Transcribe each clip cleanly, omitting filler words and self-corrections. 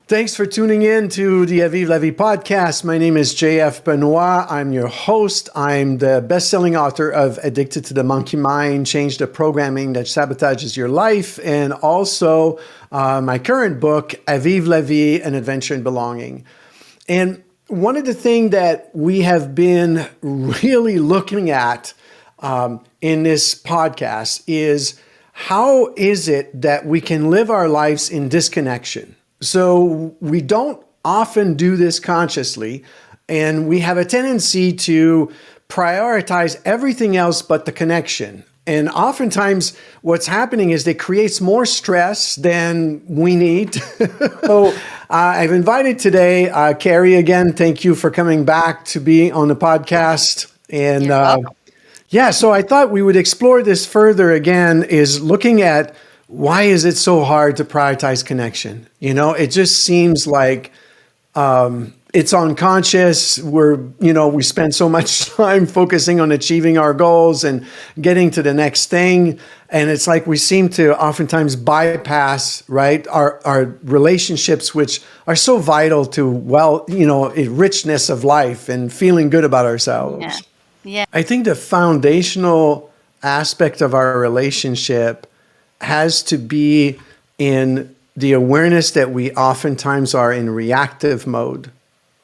Thanks for tuning in to the Avive podcast. My name is JF Benoit. I'm your host. I'm the best-selling author of Addicted to the Monkey Mind, Change the Programming That Sabotages Your Life, and also my current book, Avive la Vie, An Adventure in Belonging. And one of the things that we have been really looking at in this podcast is how is it that we can live our lives in disconnection? So we don't often do this consciously, and we have a tendency to prioritize everything else but the connection. And oftentimes what's happening is it creates more stress than we need. So I've invited today, Carrie, again, thank you for coming back to be on the podcast. And so I thought we would explore this further again, is looking at why is it so hard to prioritize connection? You know, it just seems like it's unconscious. We spend so much time focusing on achieving our goals and getting to the next thing. And it's like we seem to oftentimes bypass, right, our relationships, which are so vital to, richness of life and feeling good about ourselves. Yeah. I think the foundational aspect of our relationship has to be in the awareness that we oftentimes are in reactive mode,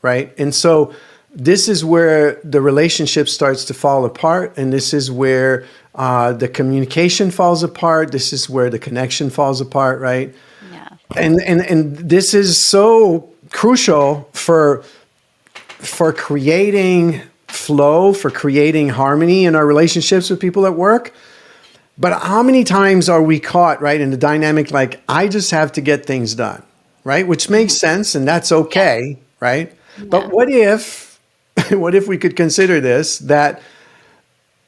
right? And so this is where the relationship starts to fall apart, and this is where the communication falls apart. This is where the connection falls apart, right? Yeah. And this is so crucial for creating flow, for creating harmony in our relationships with people at work. But how many times are we caught, right, in the dynamic, like, I just have to get things done, right? Which makes sense, and that's okay, right? Yeah. But what if we could consider this, that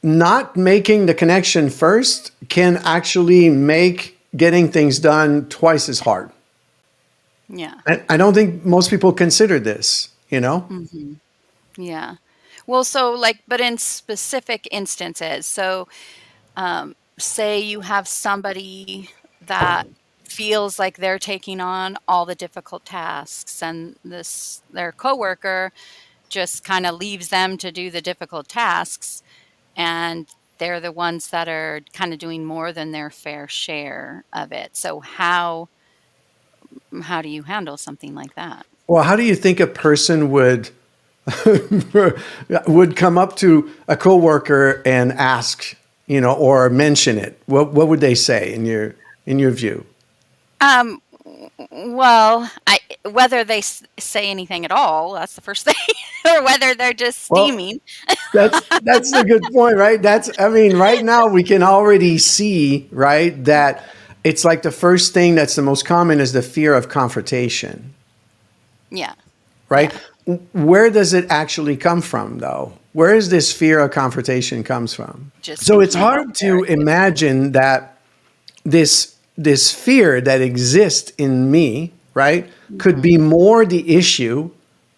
not making the connection first can actually make getting things done twice as hard? Yeah. I don't think most people consider this, Mm-hmm. Yeah. Well, but in specific instances, say you have somebody that feels like they're taking on all the difficult tasks, and their coworker just kind of leaves them to do the difficult tasks, and they're the ones that are kind of doing more than their fair share of it. So how do you handle something like that? Well, how do you think a person would come up to a coworker and ask, or mention it? What would they say in your view? Well, whether they say anything at all, that's the first thing, or whether they're just steaming. Well, that's a good point, right? Right now we can already see, right, that it's like the first thing that's the most common is the fear of confrontation. Yeah. Right? Yeah. Where does it actually come from, though? Where is this fear of confrontation comes from? So it's hard to imagine that this fear that exists in me, right, could be more the issue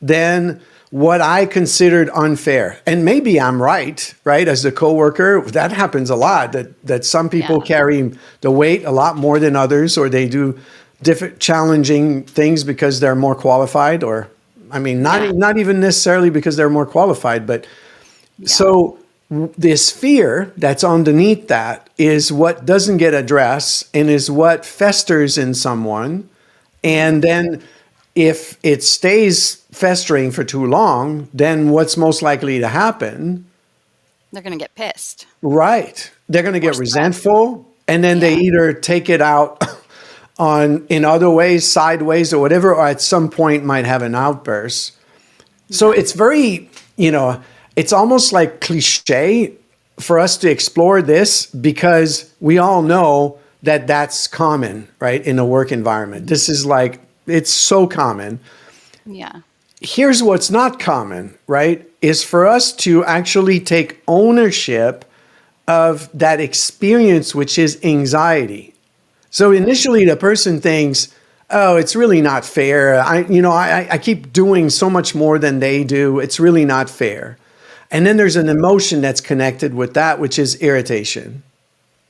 than what I considered unfair. And maybe I'm right, as a coworker. That happens a lot, that some people carry the weight a lot more than others, or they do different challenging things because they're more qualified, or not even necessarily because they're more qualified, but so this fear that's underneath that is what doesn't get addressed and is what festers in someone. And then if it stays festering for too long, then what's most likely to happen? They're going to get pissed. Right. They're going to get resentful, and then they either take it out in other ways, sideways or whatever, or at some point might have an outburst. So it's very, it's almost like cliche for us to explore this, because we all know that that's common, right, in a work environment. This is like, it's so common. Yeah. Here's what's not common, right, is for us to actually take ownership of that experience, which is anxiety. So initially the person thinks, oh, it's really not fair. I keep doing so much more than they do. It's really not fair. And then there's an emotion that's connected with that, which is irritation.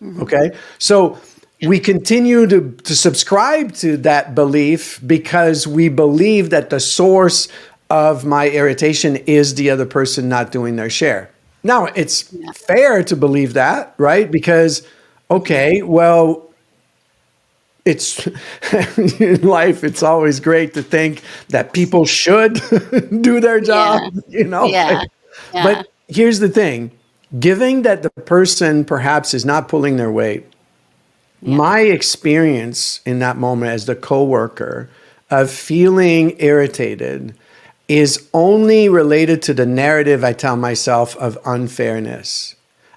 Mm-hmm. Okay. So we continue to subscribe to that belief because we believe that the source of my irritation is the other person not doing their share. Now, it's fair to believe that, right? Because, okay, well, it's in life, it's always great to think that people should do their job, Yeah. you know? Yeah. Yeah. But here's the thing, given that the person perhaps is not pulling their weight, Yeah. my experience in that moment as the coworker of feeling irritated is only related to the narrative I tell myself of unfairness.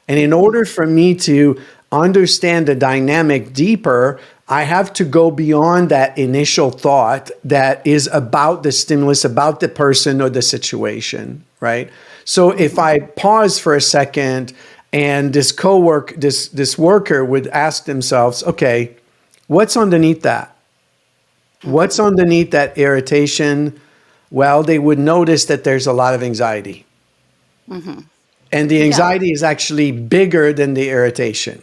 And in order for me to understand the dynamic deeper, I have to go beyond that initial thought that is about the stimulus, about the person or the situation, right? So if I pause for a second and this worker would ask themselves, okay, what's underneath that? What's underneath that irritation? Well, they would notice that there's a lot of anxiety. And the anxiety is actually bigger than the irritation.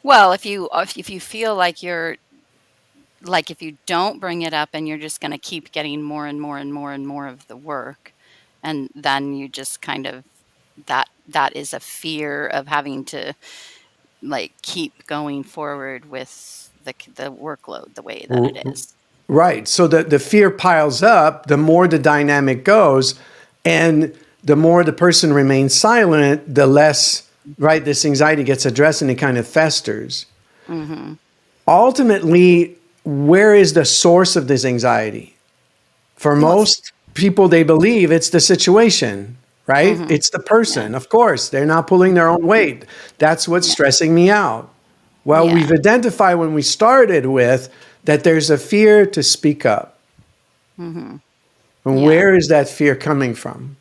Well, if you feel like if you don't bring it up and you're just going to keep getting more and more and more and more of the work, and then you just kind of that is a fear of having to like keep going forward with the workload the way that it is. Right. So the fear piles up, the more the dynamic goes, and the more the person remains silent, the less, right, this anxiety gets addressed and it kind of festers. Ultimately, where is the source of this anxiety? For most people, they believe it's the situation, right? It's the person. Of course, they're not pulling their own weight. That's what's stressing me out. Well, we've identified when we started with that there's a fear to speak up. And where is that fear coming from?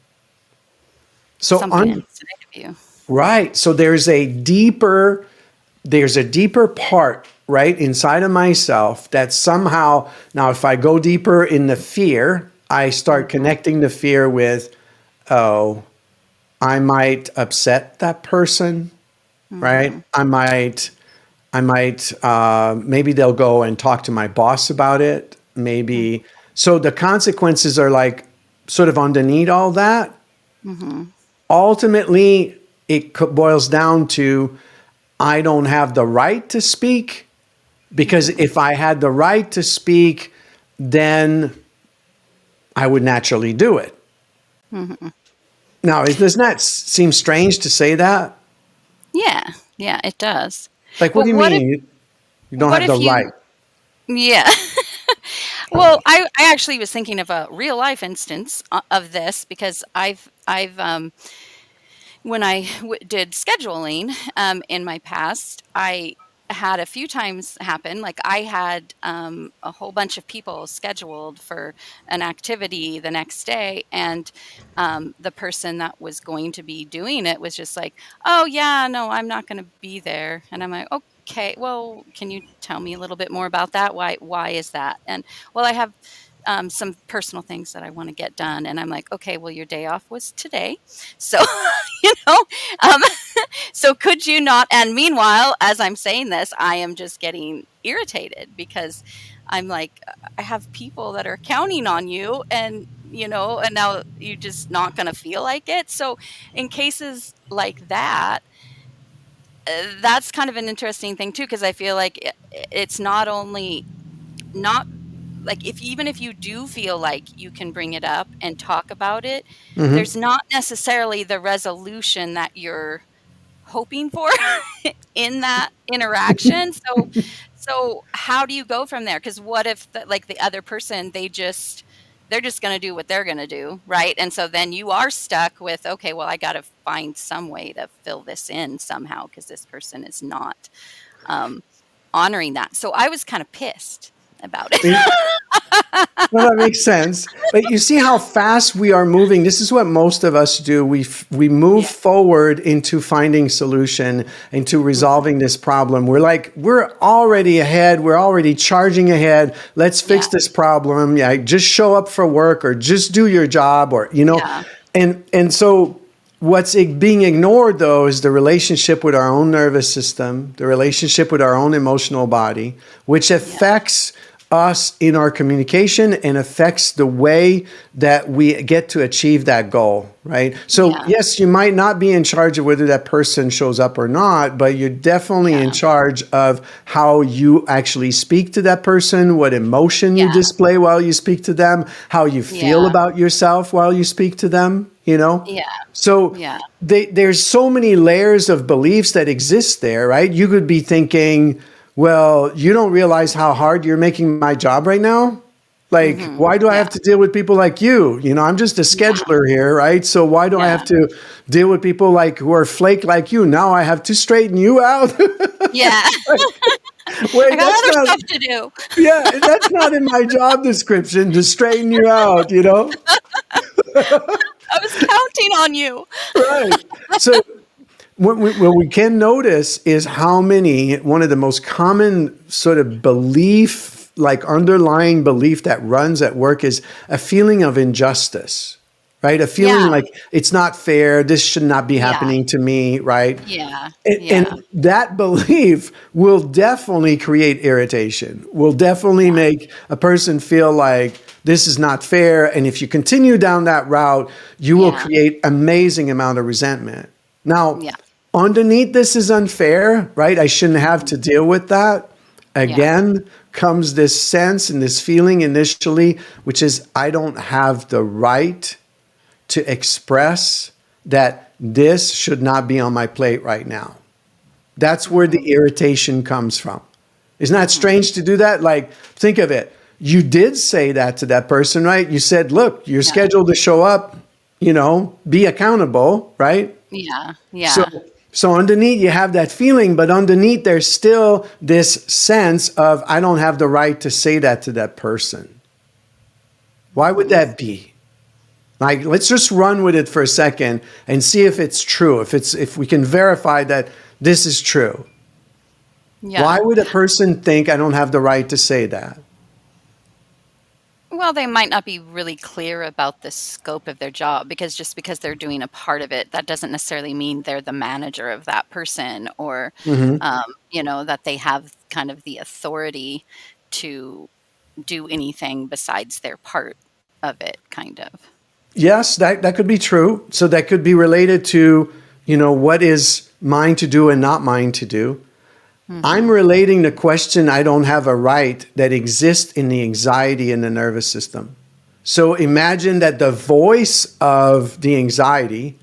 So Something inside of you. right. So there's a deeper part, right, inside of myself that somehow, now if I go deeper in the fear, I start connecting the fear with, oh, I might upset that person, right? I might, maybe they'll go and talk to my boss about it. Maybe. So the consequences are like sort of underneath all that. Ultimately, it boils down to, I don't have the right to speak, because if I had the right to speak, then I would naturally do it. Now, doesn't that seem strange to say that? Yeah, it does. Like, what do you mean? You don't have the right. Yeah. Well, I actually was thinking of a real life instance of this because I've when I did scheduling in my past, I had a few times happen. Like I had a whole bunch of people scheduled for an activity the next day, and the person that was going to be doing it was just like, "Oh yeah, no, I'm not going to be there." And I'm like, "Okay, well, can you tell me a little bit more about that? Why is that?" And well, I have some personal things that I want to get done. And I'm like, okay, well, your day off was today. So, you know, um, so could you not? And meanwhile, as I'm saying this, I am just getting irritated because I'm like, I have people that are counting on you and, and now you're just not going to feel like it. So in cases like that, that's kind of an interesting thing too, because I feel like it's not only not like even if you do feel like you can bring it up and talk about it, there's not necessarily the resolution that you're hoping for in that interaction. So how do you go from there? Because what if the other person, they're just going to do what they're going to do, right? And so then you are stuck with, okay, well, I got to find some way to fill this in somehow because this person is not honoring that. So I was kind of pissed about it. Well, that makes sense. But you see how fast we are moving. This is what most of us do. We move forward into finding solution, into resolving this problem. We're already ahead. We're already charging ahead. Let's fix this problem. Yeah, just show up for work or just do your job or, and so What's being ignored, though, is the relationship with our own nervous system, the relationship with our own emotional body, which Yeah. affects us in our communication and affects the way that we get to achieve that goal, right? So, Yeah. yes, you might not be in charge of whether that person shows up or not, but you're definitely in Yeah. charge of how you actually speak to that person, what emotion you Yeah. display while you speak to them, how you feel Yeah. about yourself while you speak to them, you know? Yeah. So Yeah. there's so many layers of beliefs that exist there, right? You could be thinking, well, you don't realize how hard you're making my job right now. Like, Mhm. why do I Yeah. have to deal with people like you? You know, I'm just a Yeah. scheduler here, right? So why do I Yeah. have to deal with people like who are flake like you? Now I have to straighten you out. Yeah. I Wait, got that's other not, stuff to do. yeah, that's not in my job description to straighten you out, you know? I was counting on you. Right. So what we can notice is how many, one of the most common sort of belief, like underlying belief that runs at work is a feeling of injustice, right? A feeling Yeah. like it's not fair, this should not be Yeah. happening to me, right? Yeah. Yeah. And that belief will definitely create irritation, will definitely Yeah. make a person feel like this is not fair. And if you continue down that route, you will Yeah. create amazing amount of resentment. Now, Yeah. underneath this is unfair, right? I shouldn't have to deal with that. Yeah. Again, comes this sense and this feeling initially, which is I don't have the right to express that this should not be on my plate right now. That's where the Mhm. irritation comes from. Isn't that Mhm. strange to do that? Like, think of it. You did say that to that person, right? You said, look, you're Yeah. scheduled to show up, be accountable, right? Yeah. So, Yeah. so underneath you have that feeling, but underneath there's still this sense of I don't have the right to say that to that person. Why would Mhm. that be? Like, let's just run with it for a second and see if it's true. If we can verify that this is true. Why Yeah. would a person think I don't have the right to say that? Well, they might not be really clear about the scope of their job because just because they're doing a part of it, that doesn't necessarily mean they're the manager of that person or, Hmm. that they have kind of the authority to do anything besides their part of it, kind of. Yes, that could be true. So that could be related to, what is mine to do and not mine to do. I'm Mhm. relating the question I don't have a right that exists in the anxiety in the nervous system. So imagine that the voice of the anxiety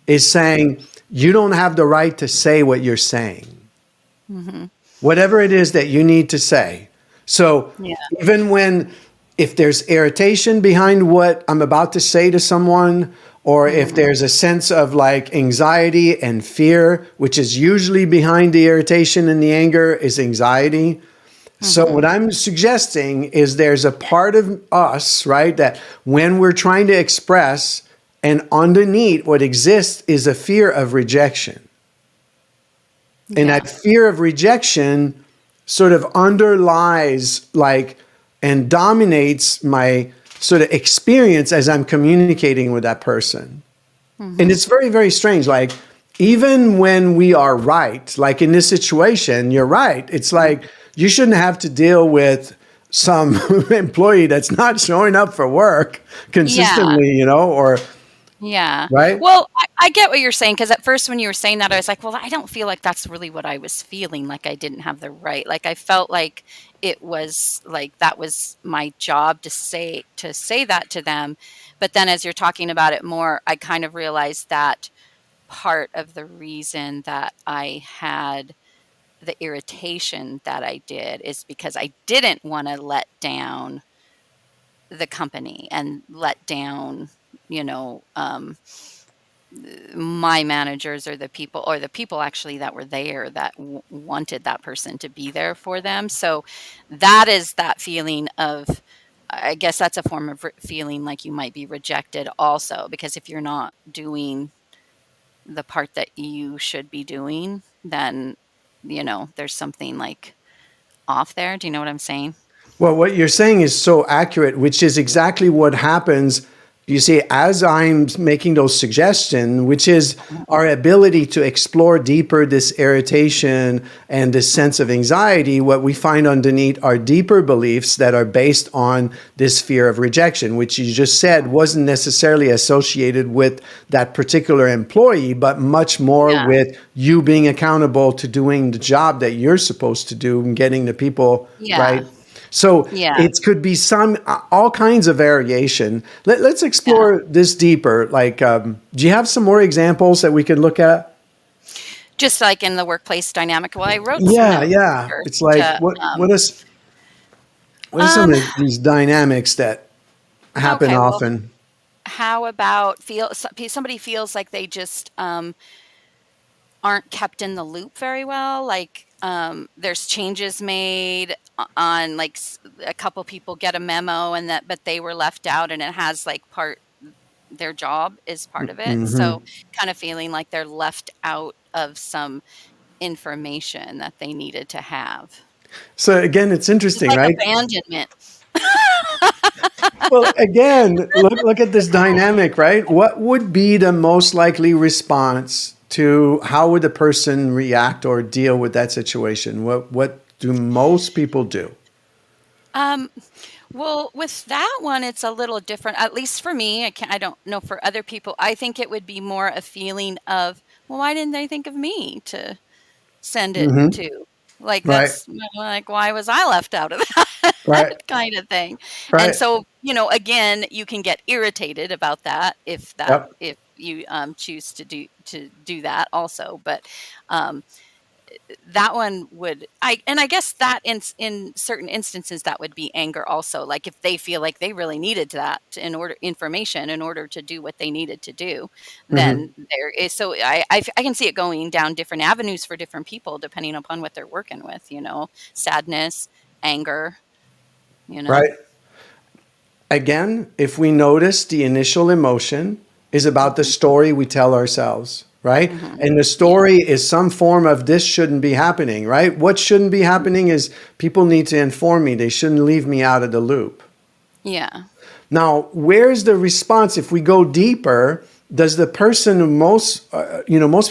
is saying, you don't have the right to say what you're saying, Mhm. whatever it is that you need to say. So Yeah. even if there's irritation behind what I'm about to say to someone, or if Mhm. there's a sense of like anxiety and fear, which is usually behind the irritation and the anger, is anxiety. So what Mhm. I'm suggesting is there's a part of us, right, that when we're trying to express, and underneath what exists is a fear of rejection. And Yeah. that fear of rejection sort of underlies like and dominates my sort of experience as I'm communicating with that person. And Mhm. it's very, very strange. Like, even when we are right, like in this situation, you're right. It's Mhm. like you shouldn't have to deal with some employee that's not showing up for work Yeah. consistently, or Yeah. right? Well, I get what you're saying because at first when you were saying that, I was like, well, I don't feel like that's really what I was feeling. Like I didn't have the right. Like I felt like it was like that was my job to say that to them. But then as you're talking about it more, I kind of realized that part of the reason that I had the irritation that I did is because I didn't want to let down the company and let down, you know, my managers or the people actually that were there that wanted that person to be there for them. So that is that feeling of, I guess that's a form of feeling like you might be rejected also, because if you're not doing the part that you should be doing, then, there's something like off there. Do you know what I'm saying? Well, what you're saying is so accurate, which is exactly what happens you see, as I'm making those suggestions, which is our ability to explore deeper this irritation and this sense of anxiety, what we find underneath are deeper beliefs that are based on this fear of rejection, which you just said wasn't necessarily associated with that particular employee, but much more Yeah. with you being accountable to doing the job that you're supposed to do and getting the people Yeah. right. So Yeah. it could be some all kinds of variation. Let's Yeah. explore this deeper. Like, do you have some more examples that we could look at? Just like in the workplace dynamic. Well, I wrote some Yeah, notes yeah. here It's like to, what are some um, of these dynamics that happen okay, well, often? how about somebody feels like they just, aren't kept in the loop very well. Like, there's changes made on like a couple people get a memo and that, but they were left out, and it has like their job is part of it. Hmm. So kind of feeling like they're left out of some information that they needed to have. So again, it's It's interesting, like right? abandonment. Well, again, look at this dynamic, right? What would be the most likely response to how would the person react or deal with that situation? What do most people do? Um, well, with that one, it's a little different. At least for me, I don't know for other people. I think it would be more a feeling of, well, why didn't they think of me to send it Hmm. to? Like Right, that's like, why was I left out of that right, kind of thing? And right. so, again, you can get irritated about that Yep. if you choose to do that also. But um, that one would I guess that in certain instances that would be anger also, like if they feel like they really needed that in order information in order to do what they needed to do, Hmm. then there is, so I can see it going down different avenues for different people depending upon what they're working with, sadness, anger, you know. Right. Again, if we notice the initial emotion is about the Hmm. story we tell ourselves, right? Hmm. And the Yeah. story is some form of this shouldn't be happening, right? What shouldn't be happening is people need to inform me. They shouldn't leave me out of the loop. Yeah. Now, where's the response? If we go deeper, does the person who most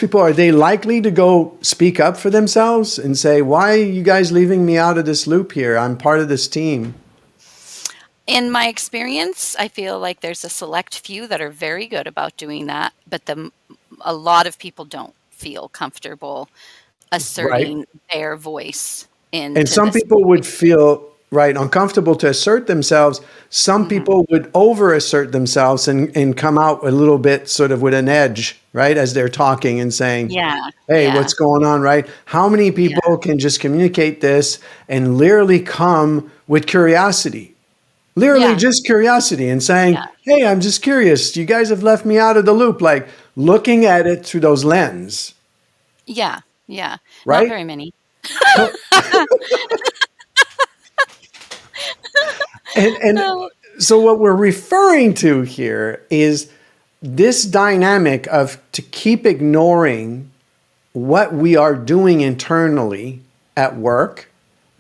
people, are they likely to go speak up for themselves and say, why are you guys leaving me out of this loop here? I'm part of this team. In my experience, I feel like there's a select few that are very good about doing that, but a lot of people don't feel comfortable Right. asserting their voice And into some the people would situation. feel right uncomfortable to assert themselves. Some Mhm. people would over assert themselves and come out a little bit sort of with an edge, right? As they're talking and saying, Yeah, hey, yeah, what's going on, right? How many yeah, people can just communicate this and literally come with curiosity? Literally yeah, just curiosity and saying, yeah, hey, I'm just curious. You guys have left me out of the loop. Like looking at it through those lens, yeah, yeah. Not right? very many. So, and Oh, so what we're referring to here is this dynamic of to keep ignoring what we are doing internally at work.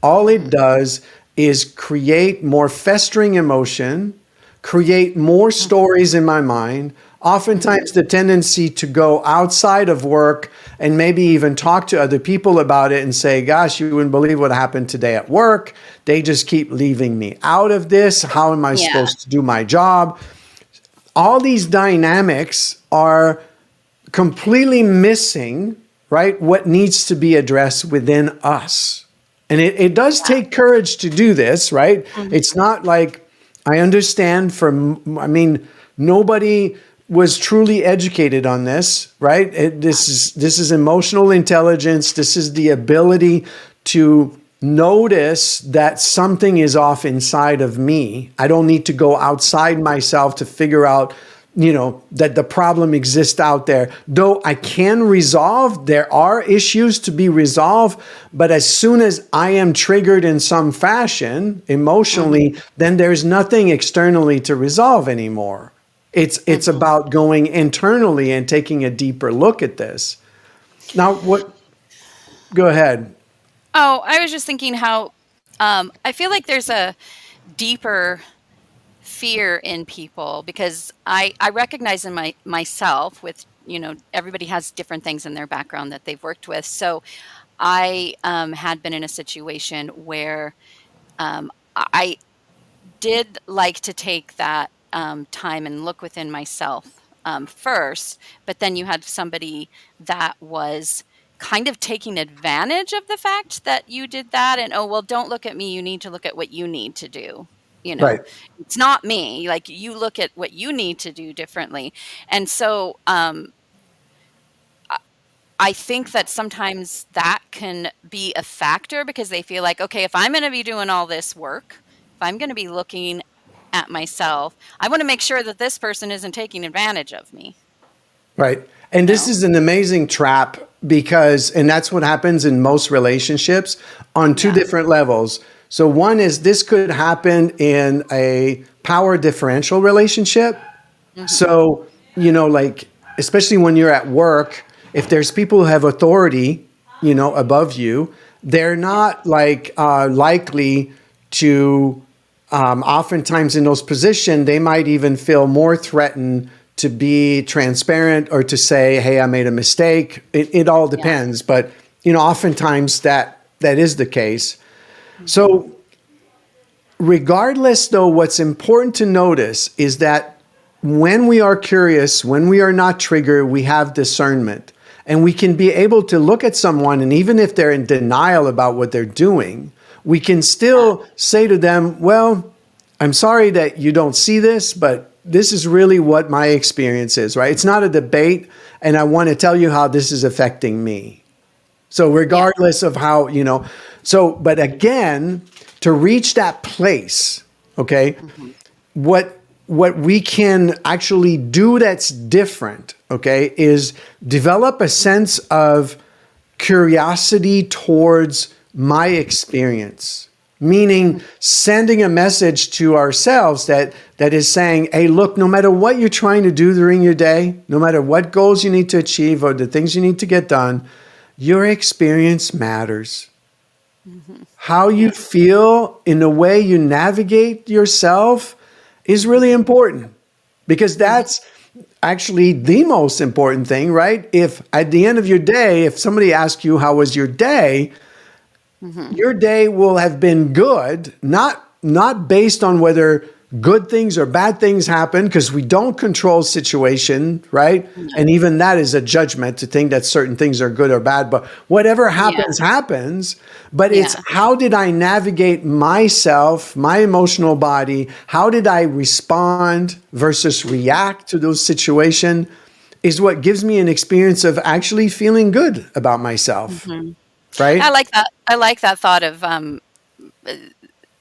All it mhm, does is create more festering emotion, create more mhm, stories in my mind. mhm. Oftentimes, the tendency to go outside of work and maybe even talk to other people about it and say, gosh, you wouldn't believe what happened today at work. They just keep leaving me out of this. How am I Yeah, supposed to do my job? All these dynamics are completely missing, right, what needs to be addressed within us. And it does take courage to do this, right? It's mhm, not like I understand from, I mean, nobody was truly educated on this, right? This is emotional intelligence. This is the ability to notice that something is off inside of me. I don't need to go outside myself to figure out that the problem exists out there. Though I can resolve, there are issues to be resolved, but as soon as I am triggered in some fashion emotionally, mhm, then there's nothing externally to resolve anymore. It's mhm. about going internally and taking a deeper look at this. Now, what go ahead. Oh, I was just thinking how, I feel like there's a deeper fear in people, because I recognize in myself with, everybody has different things in their background that they've worked with. So I had been in a situation where I did like to take that time and look within myself first, but then you had somebody that was kind of taking advantage of the fact that you did that, and, oh, well, don't look at me, you need to look at what you need to do. You know, Right. it's not me. Like, you look at what you need to do differently. And so I think that sometimes that can be a factor, because they feel like, okay, if I'm going to be doing all this work, if I'm going to be looking at myself, I want to make sure that this person isn't taking advantage of me, Right. you And this know? is an amazing trap because, and that's what happens in most relationships on two Yeah. different levels. So, one is this could happen in a power differential relationship. Hmm. So, like, especially when you're at work, if there's people who have authority, above you, they're not like likely to, oftentimes in those positions, they might even feel more threatened to be transparent or to say, hey, I made a mistake. It all Yeah. depends. But, oftentimes that is the case. Hmm. So, regardless, though, what's important to notice is that when we are curious, when we are not triggered, we have discernment. And we can be able to look at someone, and even if they're in denial about what they're doing, we can still say to them, well, I'm sorry that you don't see this, but this is really what my experience is, right? It's not a debate, and I want to tell you how this is affecting me. So Yeah. regardless of how, but again, to reach that place, okay, Hmm. what we can actually do that's different, okay, is develop a sense of curiosity towards my experience. Meaning sending a message to ourselves that is saying, hey, look, no matter what you're trying to do during your day, no matter what goals you need to achieve or the things you need to get done, your experience matters. Hmm. How you Yeah. feel in the way you navigate yourself is really important, because Hmm. that's actually the most important thing, right? If at the end of your day, if somebody asks you, how was Hmm. your day will have been good, not based on whether good things or bad things happen, because we don't control situation, right? Yeah. And even that is a judgment to think that certain things are good or bad, but whatever Yeah. happens happens. But it's Yeah. how did I navigate myself, my emotional body? How did I respond versus react to those situations is what gives me an experience of actually feeling good about myself, Hmm. right? I like that. I like that thought of uh,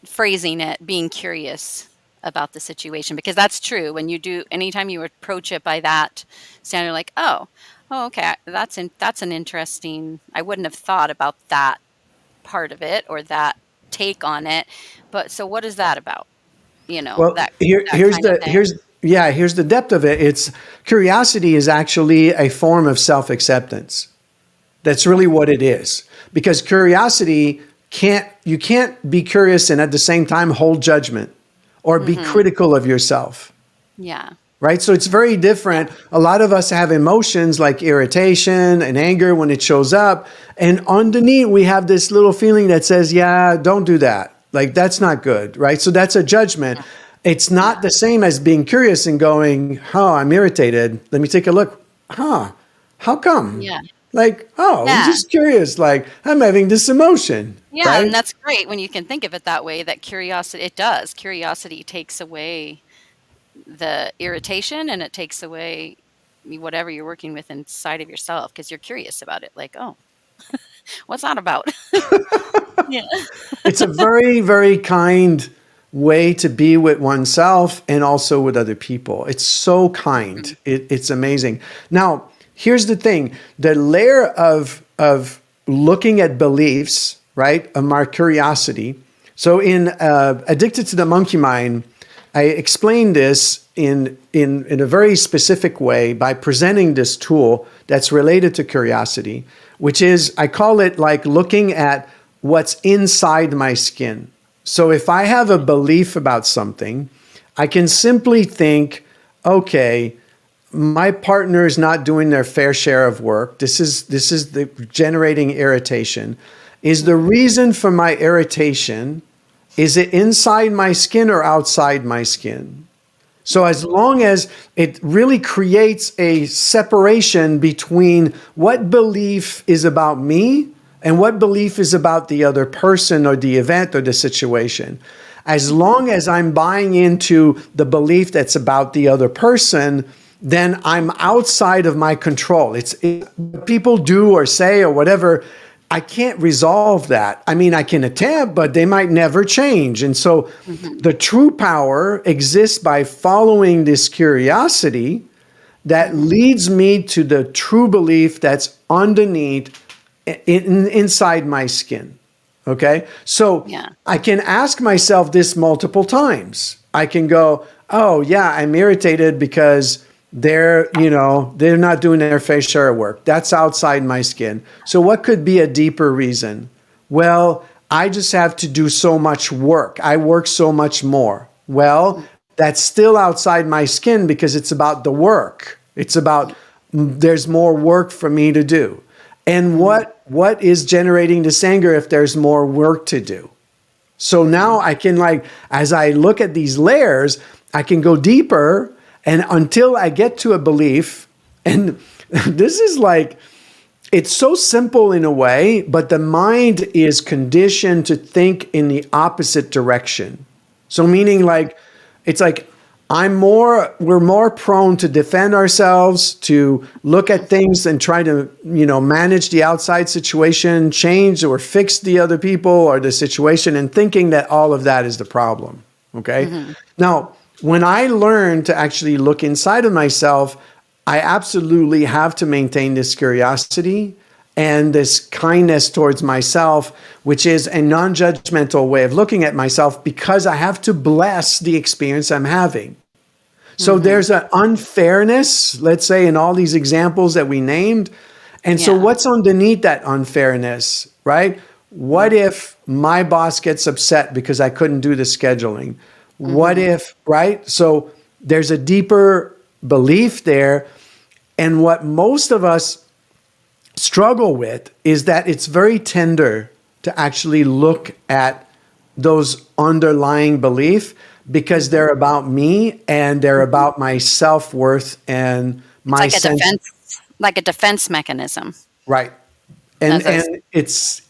phrasing it, being curious about the situation, because that's true. When you do, anytime you approach it by that standard, like, oh, okay, that's an interesting. I wouldn't have thought about that part of it, or that take on it. But so, what is that about? Well, That kind of thing. here's the depth of it. It's curiosity is actually a form of self-acceptance. That's really what it is. Because curiosity you can't be curious and at the same time hold judgment or be Hmm. critical of yourself. Yeah. Right? So it's very Yeah. different. A lot of us have emotions like irritation and anger when it shows up. And underneath, we have this little feeling that says, yeah, don't do that. Like, that's not good. Right? So that's a judgment. Yeah. It's Yeah. not the same as being curious and going, oh, I'm irritated. Let me take a look. Huh? How come? Yeah. Like, oh, I'm Yeah. just curious. Like, I'm having this emotion. Yeah. Right? And that's great when you can think of it that way. That curiosity, it does. Curiosity takes away the irritation, and it takes away whatever you're working with inside of yourself, because you're curious about it. Like, oh, what's that about? Yeah. It's a very, very kind way to be with oneself and also with other people. It's so kind. Mhm. It's amazing. Now, here's the thing: the layer of looking at beliefs, right, of our curiosity. So, in Addicted to the Monkey Mind, I explained this in a very specific way by presenting this tool that's related to curiosity, which is, I call it like looking at what's inside my skin. So if I have a belief about something, I can simply think, okay, my partner is not doing their fair share of work. This is the generating irritation. Is the reason for my irritation, is it inside my skin or outside my skin? So as long as it really creates a separation between what belief is about me and what belief is about the other person or the event or the situation. As long as I'm buying into the belief that's about the other person, then I'm outside of my control. It's what people do or say or whatever. I can't resolve that. I mean, I can attempt, but they might never change. And so the true power exists by following this curiosity that leads me to the true belief that's underneath inside my skin. Okay. So I can ask myself this multiple times. I can go, oh yeah, I'm irritated because they're not doing their fair share of work. That's outside my skin. So what could be a deeper reason? Well, I just have to do so much work. I work so much more. Well, that's still outside my skin because it's about the work. It's about there's more work for me to do. And what is generating this anger if there's more work to do? So now I can, like, as I look at these layers, I can go deeper and until I get to a belief. And this is like, it's so simple in a way, but the mind is conditioned to think in the opposite direction. So meaning like, it's like, we're more prone to defend ourselves, to look at things and try to, manage the outside situation, change or fix the other people or the situation, and thinking that all of that is the problem. Okay. Now, when I learn to actually look inside of myself, I absolutely have to maintain this curiosity and this kindness towards myself, which is a non-judgmental way of looking at myself, because I have to bless the experience I'm having. So there's an unfairness, let's say, in all these examples that we named. And so what's underneath that unfairness, right? What if my boss gets upset because I couldn't do the scheduling? What if, right? So there's a deeper belief there. And what most of us struggle with is that it's very tender to actually look at those underlying beliefs, because they're about me and they're about my self-worth and my sense. Like a defense mechanism. Right. And it's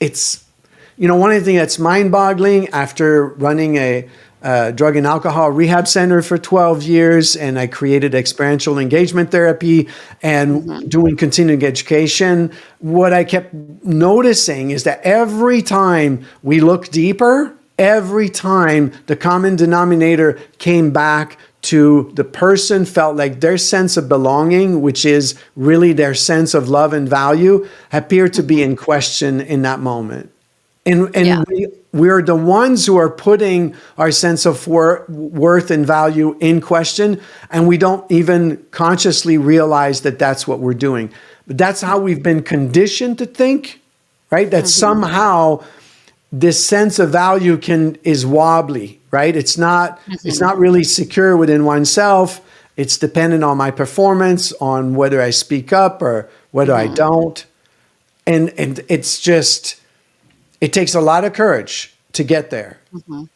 one of the things that's mind-boggling, after running a drug and alcohol rehab center for 12 years, and I created experiential engagement therapy and doing continuing education, what I kept noticing is that every time we look deeper, every time the common denominator came back to the person felt like their sense of belonging, which is really their sense of love and value, appeared to be in question in that moment. And we're the ones who are putting our sense of worth and value in question, and we don't even consciously realize that that's what we're doing. But that's how we've been conditioned to think, right? That somehow this sense of value is wobbly, right? It's not really secure within oneself. It's dependent on my performance, on whether I speak up or whether I don't. And it's just, it takes a lot of courage to get there.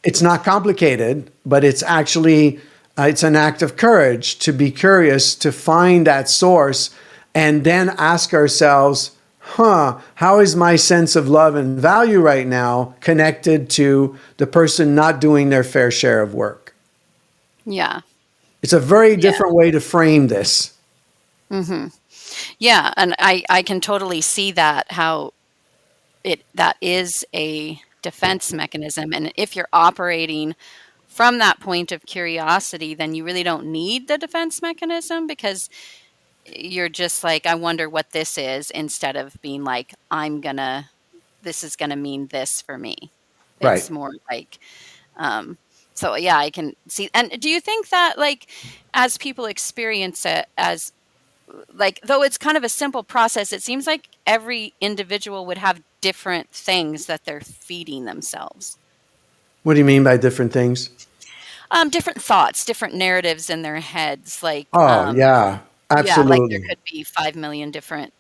It's not complicated, but it's actually, it's an act of courage to be curious, to find that source, and then ask ourselves, how is my sense of love and value right now connected to the person not doing their fair share of work? Yeah. It's a very different way to frame this. Yeah. And I can totally see that, how that is a defense mechanism. And if you're operating from that point of curiosity, then you really don't need the defense mechanism, because you're just like, I wonder what this is, instead of being like, this is gonna mean this for me. Right. It's more like, so yeah, I can see. And do you think that, like, as people experience it, as like, though it's kind of a simple process, it seems like every individual would have different things that they're feeding themselves? What do you mean by different things? Different thoughts, different narratives in their heads. Like, Oh, yeah, yeah, like there absolutely. could be 5 million different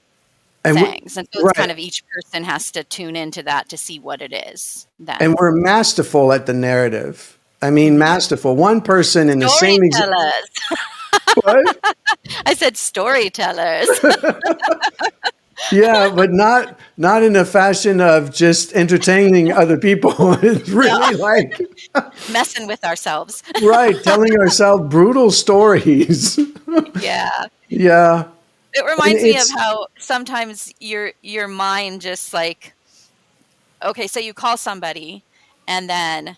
And we, things. And so it's kind right. of each person has to tune into that to see what it is And then. we're masterful at the narrative. I mean, Hmm. masterful. One person in the same Storytellers. what? I said storytellers. Yeah, but not in a fashion of just entertaining other people. It's No, really like messing with ourselves. right, telling ourselves brutal stories. Yeah. Yeah. It And reminds me of it's how sometimes your mind just like, okay, so you call somebody and then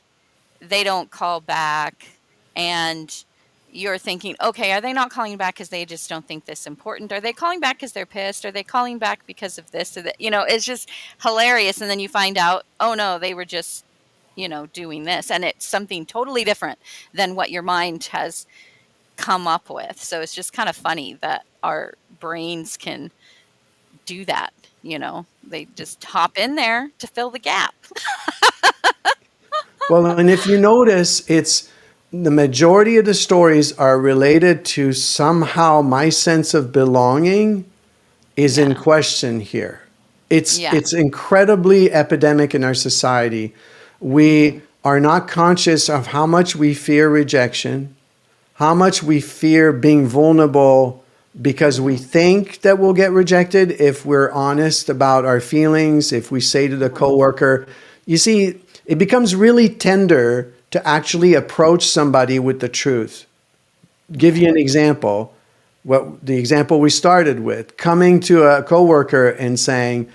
they don't call back, and you're thinking, okay, are they not calling back because they just don't think this important? Are they calling back because they're pissed? Are they calling back because of this or that? It's just hilarious. And then you find out, oh no, they were just, doing this. And it's something totally different than what your mind has come up with. So it's just kind of funny that our brains can do that. They just hop in there to fill the gap. well, and if you notice, it's the majority of the stories are related to somehow my sense of belonging is in Yeah. question here. Yeah. It's incredibly epidemic in our society. Hmm. We are not conscious of how much we fear rejection, how much we fear being vulnerable because we Hmm. think that we'll get rejected if we're honest about our feelings, if we say to the Hmm. coworker, you see, it becomes really tender to actually approach somebody with the truth. Give you Yeah. an example. What the example we started with, coming to a coworker and saying,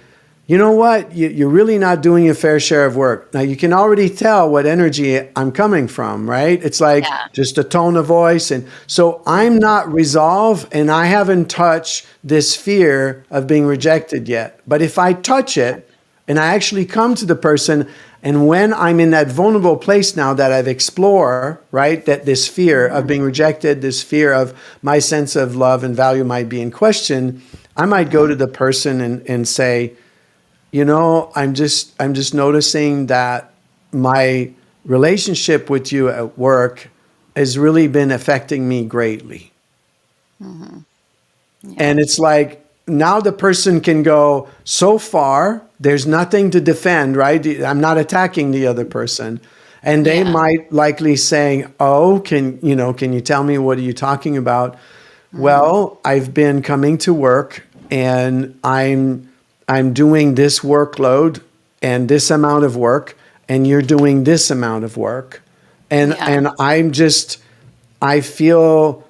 you know what, you're really not doing your fair share of work. Now you can already tell what energy I'm coming from, right? It's like Yeah. just a tone of voice. And so I'm Mhm. not resolved and I haven't touched this fear of being rejected yet. But if I touch Yeah. it and I actually come to the person, and when I'm in that vulnerable place now that I've explored, right, that this fear of Mhm. being rejected, this fear of my sense of love and value might be in question, I might go Mhm. to the person and say, I'm just noticing that my relationship with you at work has really been affecting me greatly. Mhm. And Yeah. it's like now the person can go so far, there's nothing to defend, right? I'm not attacking the other person. And they Yeah. might likely saying, "Oh, can you tell me what are you talking about?" Mhm. Well, I've been coming to work and I'm doing this workload and this amount of work and you're doing this amount of work. And Yeah. and I feel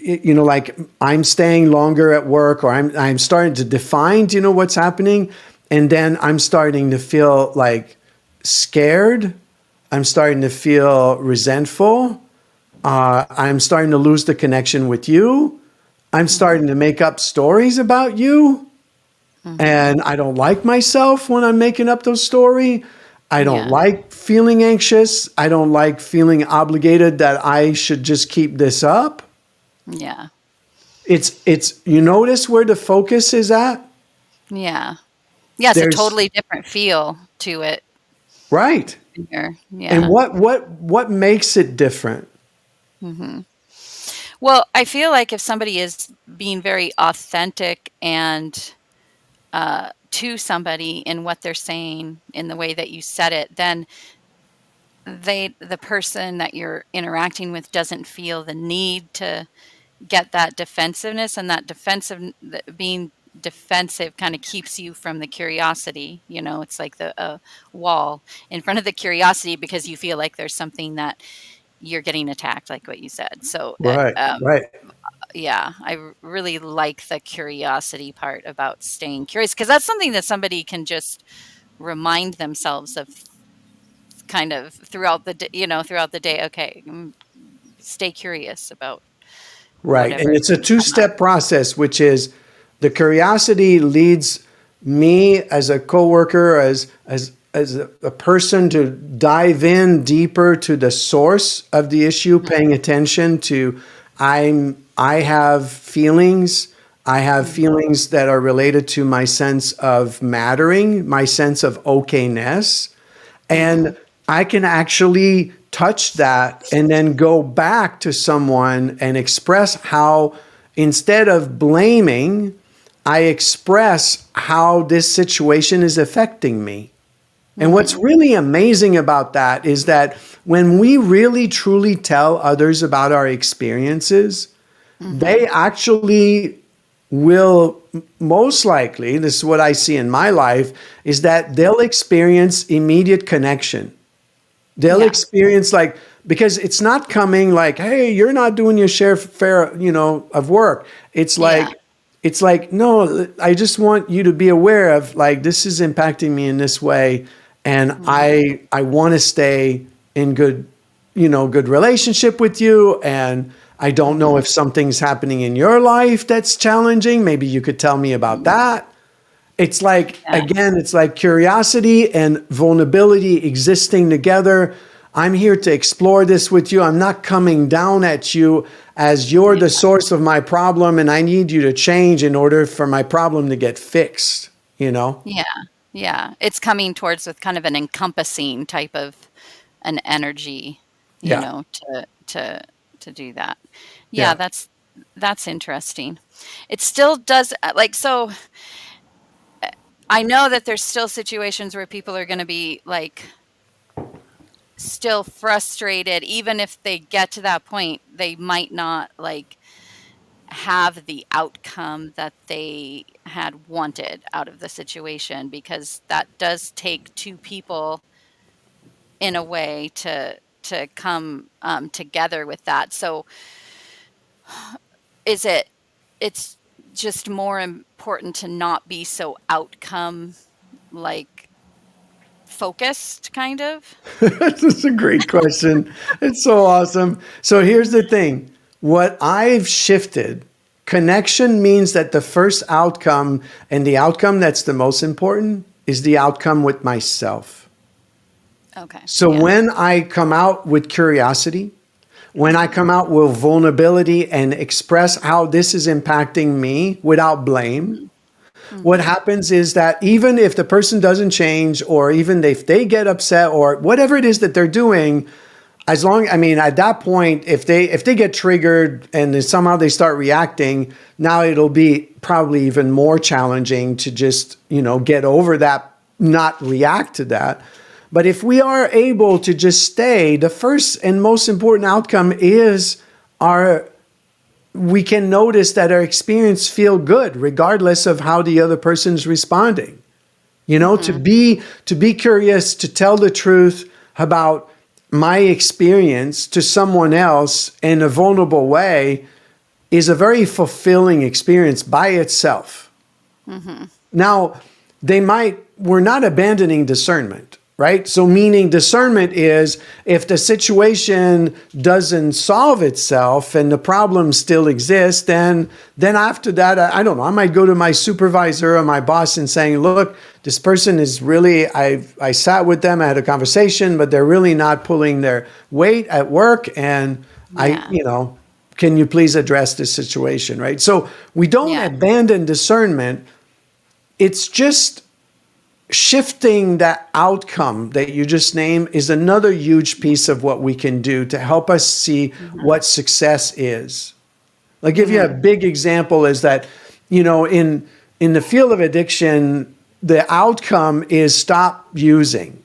like I'm staying longer at work or I'm starting to define, what's happening? And then I'm starting to feel like scared. I'm starting to feel resentful. I'm starting to lose the connection with you. I'm Mhm. starting to make up stories about you. Mhm. And I don't like myself when I'm making up those stories. I don't Yeah. like feeling anxious. I don't like feeling obligated that I should just keep this up. Yeah. You notice where the focus is at? Yeah. Yeah, it's a There's totally different feel to it right. here. And Yeah. what makes it different? Mhm. Well, I feel like if somebody is being very authentic and to somebody in what they're saying in the way that you said it, then the person that you're interacting with doesn't feel the need to get that defensiveness, and that being defensive kind of keeps you from the curiosity. It's like the wall in front of the curiosity because you feel like there's something that you're getting attacked, like what you said. So Right, right. yeah, really like the curiosity part about staying curious, because that's something that somebody can just remind themselves of, kind of throughout the day, throughout the day. Okay, stay curious about Right. whatever And is it's a going to come up. two-step process, which is the curiosity leads me as a coworker, as a person to dive in deeper to the source of the issue, Mhm. paying attention to I have feelings. I have Mhm. feelings that are related to my sense of mattering, my sense of okayness. Mhm. And I can actually touch that and then go back to someone and express how, instead of blaming, I express how this situation is affecting me. And what's really amazing about that is that when we really truly tell others about our experiences, they actually will, most likely, this is what I see in my life, is that they'll experience immediate connection. They'll experience, like, because it's not coming like, hey, you're not doing your fair, of work. It's like, no, I just want you to be aware of, like, this is impacting me in this way. And I want to stay in good relationship with you. And I don't know if something's happening in your life that's challenging. Maybe you could tell me about that. It's like, again, it's like curiosity and vulnerability existing together. I'm here to explore this with you. I'm not coming down at you as you're the source of my problem and I need you to change in order for my problem to get fixed, Yeah. Yeah. It's coming towards with kind of an encompassing type of an energy, to do that. Yeah, that's interesting. It still does, so I know that there's still situations where people are going to be like still frustrated. Even if they get to that point, they might not like have the outcome that they had wanted out of the situation, because that does take two people in a way to come together with that. So it's just more important to not be so outcome like focused, kind of. This is a great question. It's so awesome. So here's the thing. What I've shifted, connection means that the first outcome, and the outcome that's the most important, is the outcome with myself. Okay. So when I come out with curiosity, when I come out with vulnerability and express how this is impacting me without blame, what happens is that even if the person doesn't change, or even if they get upset or whatever it is that they're doing, at that point, if they get triggered and then somehow they start reacting, now it'll be probably even more challenging to just, get over that, not react to that. But if we are able to just stay, the first and most important outcome is we can notice that our experience feel good regardless of how the other person's responding. To be curious, to tell the truth about my experience to someone else in a vulnerable way is a very fulfilling experience by itself. Now, we're not abandoning discernment. Right? So meaning discernment is, if the situation doesn't solve itself and the problem still exists, then after that, I don't know, I might go to my supervisor or my boss and saying, look, this person is really, I sat with them, I had a conversation, but they're really not pulling their weight at work. And can you please address this situation? Right? So we don't abandon discernment. It's just shifting that outcome that you just named is another huge piece of what we can do to help us see what success is. I'll give you a big example is that, in the field of addiction, the outcome is stop using,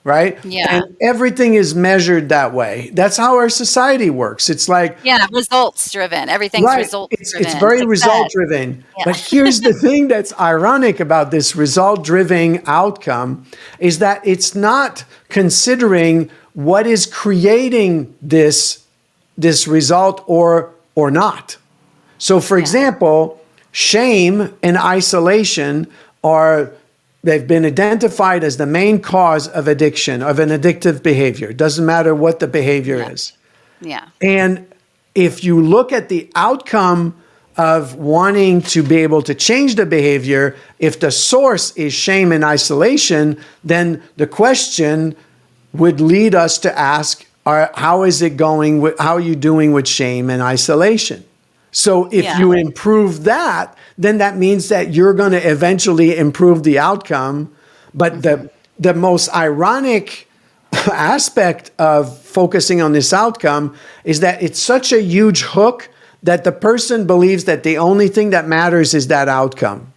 right? Yeah. And everything is measured that way. That's how our society works. It's like, results driven. Everything's results driven. It's very result driven. Yeah. But here's the thing that's ironic about this result driven outcome is that it's not considering what is creating this result or not. So for example, shame and isolation they've been identified as the main cause of addiction, of an addictive behavior. It doesn't matter what the behavior is. Yeah. And if you look at the outcome of wanting to be able to change the behavior, if the source is shame and isolation, then the question would lead us to ask, how is it going? How are you doing with shame and isolation? So if you improve that, then that means that you're going to eventually improve the outcome. But the most ironic aspect of focusing on this outcome is that it's such a huge hook that the person believes that the only thing that matters is that outcome.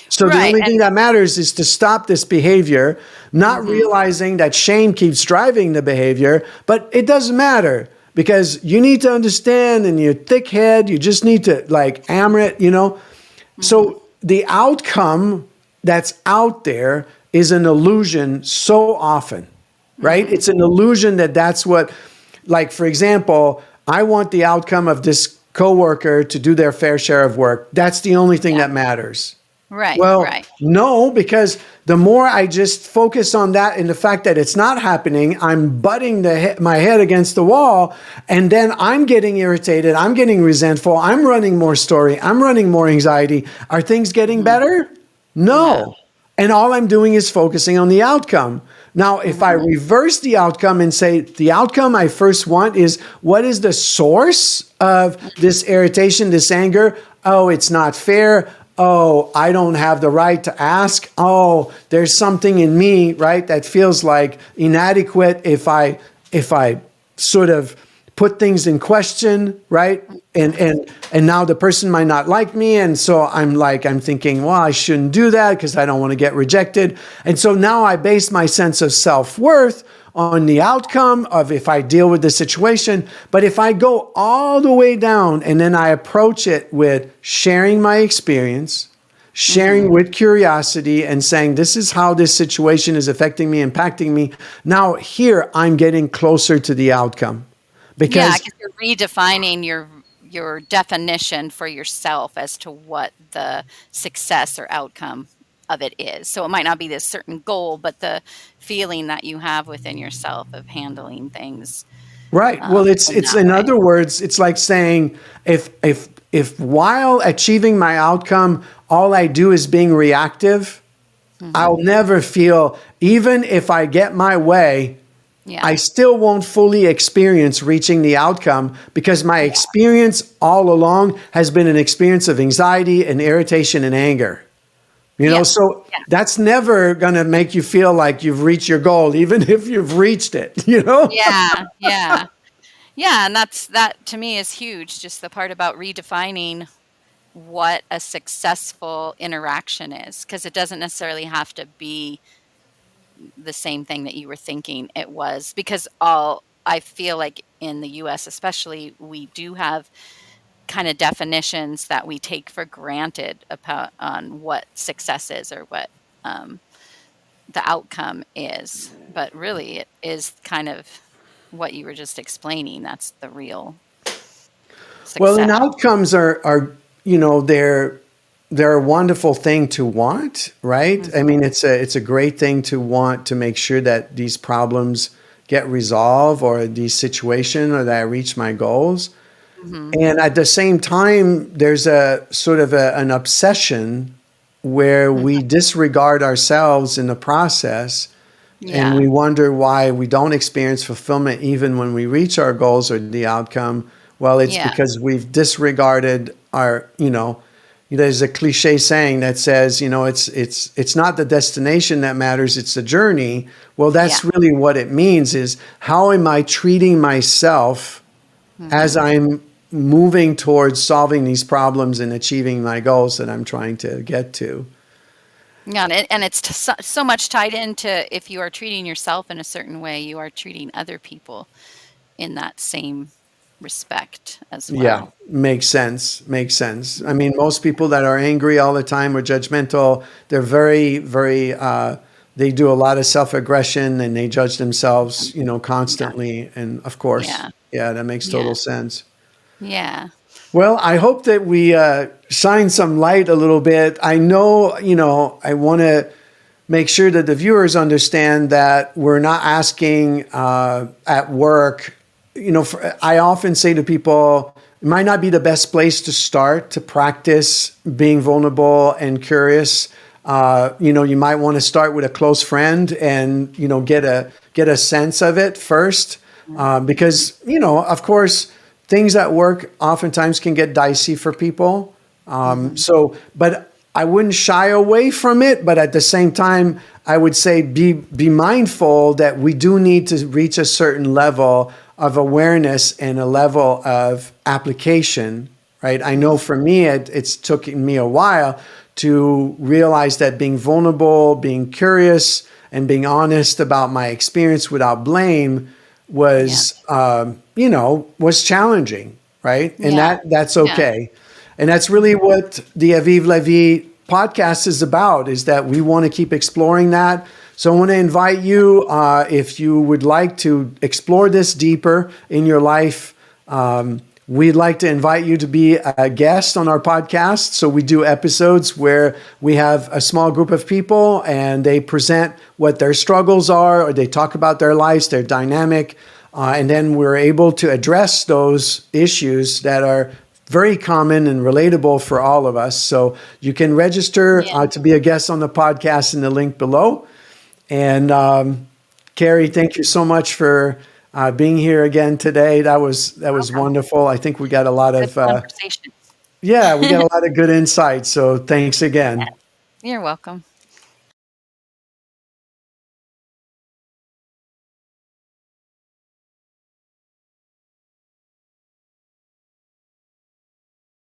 So the Right. only thing that matters is to stop this behavior, not realizing that shame keeps driving the behavior, but it doesn't matter because you need to understand in your thick head, you just need to like hammer it, you know? So the outcome that's out there is an illusion so often, right? It's an illusion that that's what, like, for example, I want the outcome of this coworker to do their fair share of work. That's the only thing Yeah. that matters. Right. Well, Right. no, because the more I just focus on that and the fact that it's not happening, I'm butting my head against the wall, and then I'm getting irritated, I'm getting resentful, I'm running more story, I'm running more anxiety. Are things getting better? No. And all I'm doing is focusing on the outcome. Now, if I reverse the outcome and say the outcome I first want is what is the source of this irritation, this anger? Oh, it's not fair. Oh, I don't have the right to ask. Oh, there's something in me, right, that feels like inadequate if I sort of put things in question, right? And now the person might not like me, and so I'm thinking, well, I shouldn't do that because I don't want to get rejected. And so now I base my sense of self-worth on the outcome of if I deal with the situation. But if I go all the way down and then I approach it with sharing my experience, sharing with curiosity and saying, this is how this situation is affecting me, impacting me. Now here I'm getting closer to the outcome. Because Because you're redefining your definition for yourself as to what the success or outcome of it is. So it might not be this certain goal, but the feeling that you have within yourself of handling things right. Well, it's in that in way. other words, it's like saying if while achieving my outcome, all I do is being reactive, I'll never feel, even if I get my way, Yeah. I still won't fully experience reaching the outcome because my experience all along has been an experience of anxiety and irritation and anger. You know, Yeah. so Yeah. that's never going to make you feel like you've reached your goal, even if you've reached it, you know? Yeah. Yeah. Yeah. And that to me is huge. Just the part about redefining what a successful interaction is, because it doesn't necessarily have to be the same thing that you were thinking it was, because I feel like in the US especially, we do have kind of definitions that we take for granted on what success is or what um, the outcome is. But really, it is kind of what you were just explaining. That's the real Well, and success. outcomes are they're a wonderful thing to want, right? I mean, it's a great thing to want to make sure that these problems get resolved or these situation or that I reach my goals. Hmm. And at the same time, there's a sort of an obsession where we disregard ourselves in the process and Yeah. we wonder why we don't experience fulfillment even when we reach our goals or the outcome. Well, it's Yeah. because we've disregarded there's a cliche saying that says, it's not the destination that matters, it's the journey. Well, Yeah. that's really what it means is how am I treating myself as Hmm. I'm moving towards solving these problems and achieving my goals that I'm trying to get to. Yeah, and it's so much tied into, if you are treating yourself in a certain way, you are treating other people in that same respect as Yeah, well. makes sense. Makes sense. I mean, most people that are angry all the time or judgmental, they're very, very, they do a lot of self-aggression and they judge themselves, Yeah. constantly. And of course, Yeah. yeah, that makes Yeah. total sense. Yeah. Well, I hope that we shine some light a little bit. I know, I want to make sure that the viewers understand that we're not asking at work. I often say to people, it might not be the best place to start to practice being vulnerable and curious. You might want to start with a close friend and get a sense of it first, because of course things at work oftentimes can get dicey for people. Hmm. But I wouldn't shy away from it, but at the same time, I would say be mindful that we do need to reach a certain level of awareness and a level of application, right? I know for me, it's taken me a while to realize that being vulnerable, being curious, and being honest about my experience without blame was, was challenging, right? And Yeah. that's Yeah. okay. And that's really what the Avive La Vie podcast is about, is that we want to keep exploring that. So I want to invite you, if you would like to explore this deeper in your life, we'd like to invite you to be a guest on our podcast. So we do episodes where we have a small group of people and they present what their struggles are, or they talk about their lives, their dynamic, and then we're able to address those issues that are very common and relatable for all of us. So you can register to be a guest on the podcast in the link below. And Carrie, thank you so much for being here again today. That was wonderful. I think we got a lot of Good conversation. we got a lot of good insights. So thanks again. You're welcome.